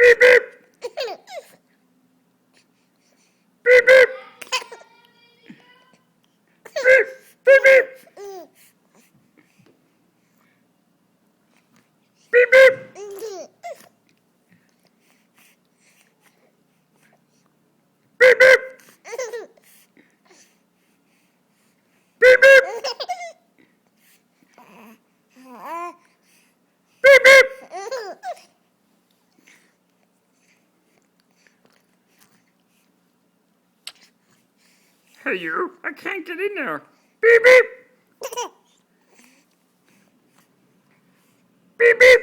Beep beep. Beep beep. Beep beep beep. Beep beep. Beep beep. Beep beep. Beep beep. Hey you, I can't get in there. Beep beep. Beep beep.